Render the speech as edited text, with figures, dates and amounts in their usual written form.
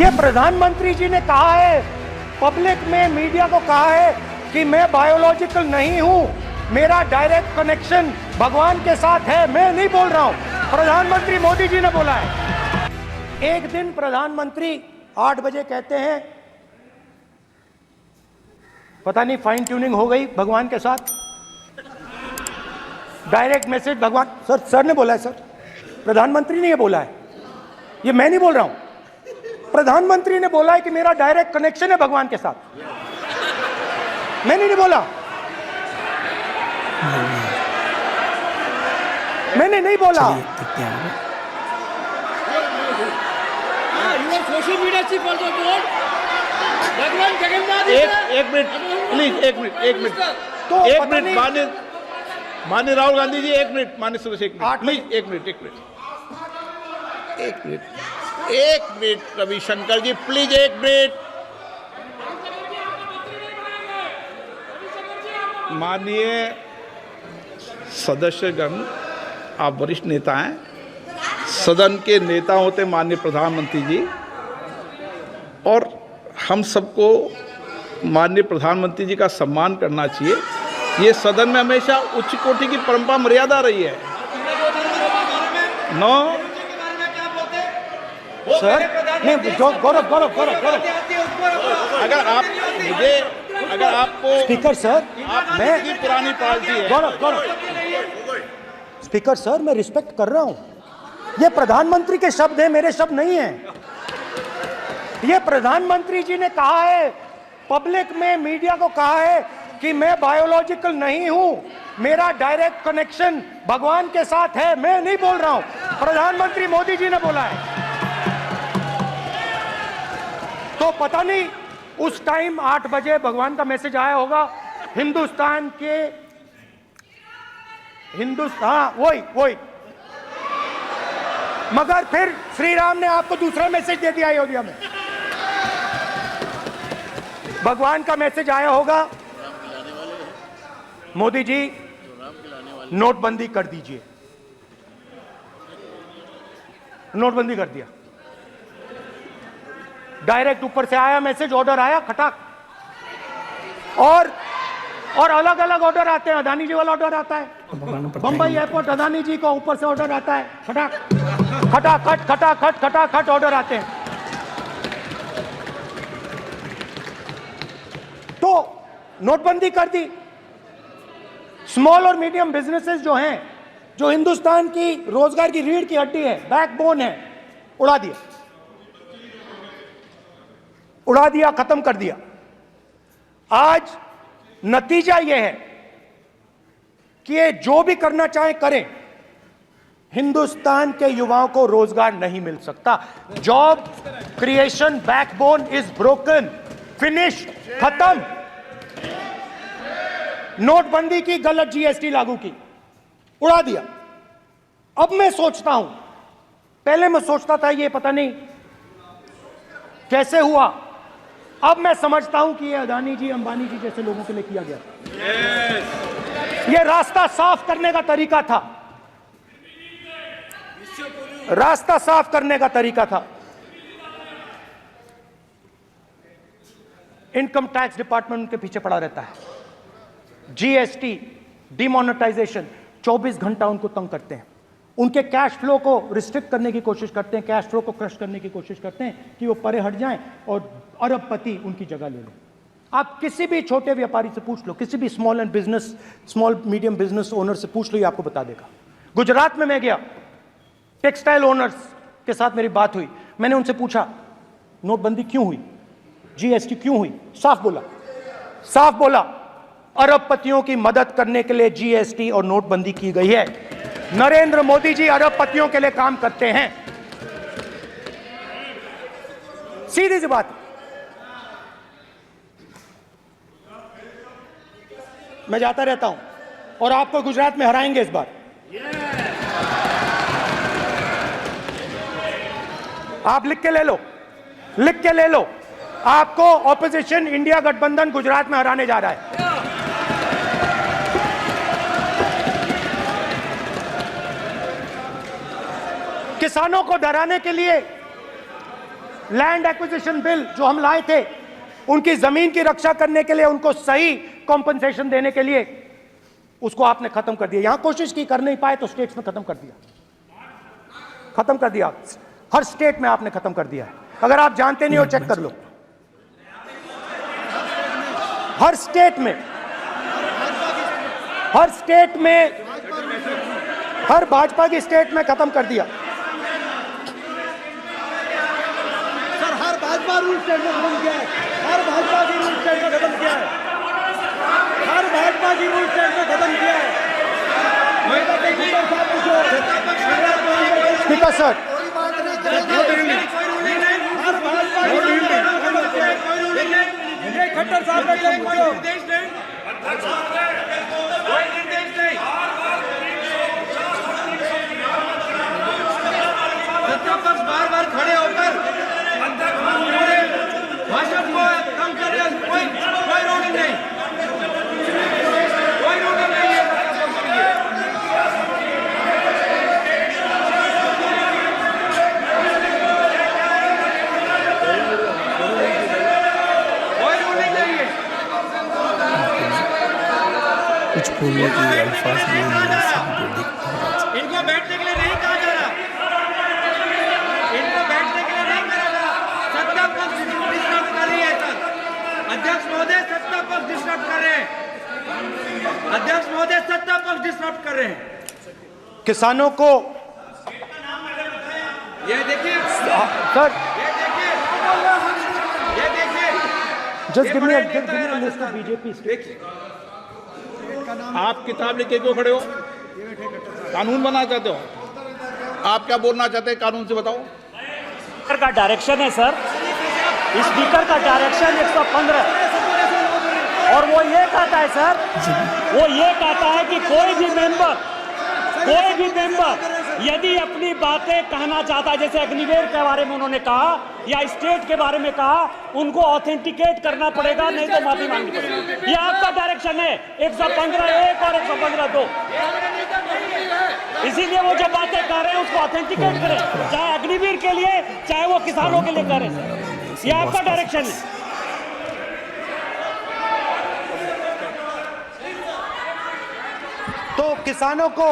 ये प्रधानमंत्री जी ने कहा है, पब्लिक में मीडिया को कहा है कि मैं बायोलॉजिकल नहीं हूं, मेरा डायरेक्ट कनेक्शन भगवान के साथ है। मैं नहीं बोल रहा हूं, प्रधानमंत्री मोदी जी ने बोला है। एक दिन प्रधानमंत्री 8 बजे कहते हैं, पता नहीं फाइन ट्यूनिंग हो गई भगवान के साथ, डायरेक्ट मैसेज भगवान। सर ने बोला है, सर प्रधानमंत्री ने ये बोला है, ये मैं नहीं बोल रहा हूं, प्रधानमंत्री ने बोला है कि मेरा डायरेक्ट कनेक्शन है भगवान के साथ। मैंने नहीं बोला, मैंने नहीं बोला। Social media chief also told भगवान जगन्नाथ। एक मिनट प्लीज, एक मिनट तो एक मिनट माननीय राहुल गांधी जी, एक मिनट। माननीय सुरेश, एक मिनट प्लीज, एक मिनट रविशंकर जी प्लीज, एक मिनट। माननीय सदस्यगण, आप वरिष्ठ नेता हैं, सदन के नेता होते माननीय प्रधानमंत्री जी, और हम सबको माननीय प्रधानमंत्री जी का सम्मान करना चाहिए। ये सदन में हमेशा उच्च कोटि की परंपरा मर्यादा रही है। नो सर नहीं, गौरव अगर आपको स्पीकर सर, मैं पुरानी पार्टी है। गौरव स्पीकर सर, मैं रिस्पेक्ट कर रहा हूं, ये प्रधानमंत्री के शब्द हैं, मेरे शब्द नहीं हैं। ये प्रधानमंत्री जी ने कहा है, पब्लिक में मीडिया को कहा है कि मैं बायोलॉजिकल नहीं हूं, मेरा डायरेक्ट कनेक्शन भगवान के साथ है। मैं नहीं बोल रहा हूं, प्रधानमंत्री मोदी जी ने बोला है। तो पता नहीं उस टाइम 8 बजे भगवान का मैसेज आया होगा हिंदुस्तान, वही मगर फिर श्री राम ने आपको दूसरा मैसेज दे दिया अयोध्या में। भगवान का मैसेज आया होगा, मोदी जी नोटबंदी कर दीजिए। नोटबंदी कर दिया, डायरेक्ट ऊपर से आया मैसेज, ऑर्डर आया खटाक। और अलग अलग ऑर्डर आते हैं, अदानी जी वाला ऑर्डर आता है, बंबई एयरपोर्ट अदानी जी को ऊपर से ऑर्डर आता है, खटाखट ऑर्डर आते हैं। तो नोटबंदी कर दी। स्मॉल और मीडियम बिजनेसेस जो हैं, जो हिंदुस्तान की रोजगार की रीढ़ की हड्डी है, बैकबोन है, उड़ा दिया, खत्म कर दिया। आज नतीजा यह है कि ये जो भी करना चाहे करें, हिंदुस्तान के युवाओं को रोजगार नहीं मिल सकता। Job creation backbone is broken, finish, खत्म। नोटबंदी की, गलत जीएसटी लागू की, उड़ा दिया। अब मैं सोचता हूं, पहले मैं सोचता था ये पता नहीं कैसे हुआ, अब मैं समझता हूं कि ये अदानी जी, अंबानी जी जैसे लोगों के लिए किया गया। ये रास्ता साफ करने का तरीका था, रास्ता साफ करने का तरीका था। इनकम टैक्स डिपार्टमेंट उनके पीछे पड़ा रहता है। जीएसटी, डिमोनेटाइजेशन, 24 घंटा उनको तंग करते हैं। उनके कैश फ्लो को रिस्ट्रिक्ट करने की कोशिश करते हैं, कैश फ्लो को क्रश करने की कोशिश करते हैं कि वो परे हट जाएं और अरबपति उनकी जगह ले लें। आप किसी भी छोटे व्यापारी से पूछ लो, किसी भी स्मॉल मीडियम बिजनेस ओनर से पूछ लो, ये आपको बता देगा। गुजरात में मैं गया, टेक्सटाइल ओनर्स के साथ मेरी बात हुई, मैंने उनसे पूछा नोटबंदी क्यों हुई, जीएसटी क्यों हुई, साफ बोला अरबपतियों की मदद करने के लिए जीएसटी और नोटबंदी की गई है। नरेंद्र मोदी जी अरबपतियों के लिए काम करते हैं, सीधी सी बात। मैं जाता रहता हूं और आपको गुजरात में हराएंगे इस बार। आप लिख के ले लो, आपको ऑपोजिशन इंडिया गठबंधन गुजरात में हराने जा रहा है। किसानों को डराने के लिए लैंड एक्विजिशन बिल जो हम लाए थे, उनकी जमीन की रक्षा करने के लिए, उनको सही कॉम्पनसेशन देने के लिए, उसको आपने खत्म कर दिया। यहां कोशिश की, कर नहीं पाए तो स्टेट्स में खत्म कर दिया, खत्म कर दिया। हर स्टेट में आपने खत्म कर दिया है। अगर आप जानते नहीं हो, चेक कर लो। हर स्टेट में, हर स्टेट में, हर भाजपा की स्टेट में खत्म कर दिया। सर हर भाजपा रूल स्टेट में खत्म किया है, हर भाजपा की रूल स्टेट में खत्म किया है, हर भाजपा की रूल स्टेट में खत्म किया है। स्पीकर सर, हर भाजपा की रूल स्टेट में खत्म किया है। खट्टर साहब का क्या पूछो? सत्तापक्ष बार बार खड़े होकर भाषण को कम कर रहे हैं। कोई रूलिंग नहीं, कोई रूलिंग नहीं है। कोई रूलिंग नहीं है। कुछ बोलने की अल्फाज नहीं मिले इनको बैठने के लिए नहीं कहा जा रहा, इनको बैठने के लिए नहीं कहा जा रहा। सत्ता पक्ष डिस्टर्ब कर रही है सर। अध्यक्ष महोदय सत्ता पक्ष डिस्टर्ब कर रहे हैं, अध्यक्ष महोदय सत्ता पक्ष डिस्टर्ब कर रहे हैं। किसानों को ये देखिए सर, ये देखिए just give me a list of BJP. आप किताब लेके क्यों खड़े हो? कानून बनाना चाहते हो? आप क्या बोलना चाहते हैं, कानून से बताओ। स्पीकर का डायरेक्शन है सर, स्पीकर का डायरेक्शन 115, और वो ये कहता है सर, वो ये कहता है कि कोई भी मेंबर यदि अपनी बातें कहना चाहता है, जैसे अग्निवीर के बारे में उन्होंने कहा या स्टेट के बारे में कहा, उनको ऑथेंटिकेट करना पड़ेगा, नहीं तो माफी मांगनी पड़ेगी। ये आपका डायरेक्शन है 115(1) और 115(2). इसीलिए वो जो बातें कर रहे हैं उसको ऑथेंटिकेट करें, चाहे अग्निवीर के लिए चाहे वो किसानों के लिए करें। ये आपका डायरेक्शन है। तो किसानों को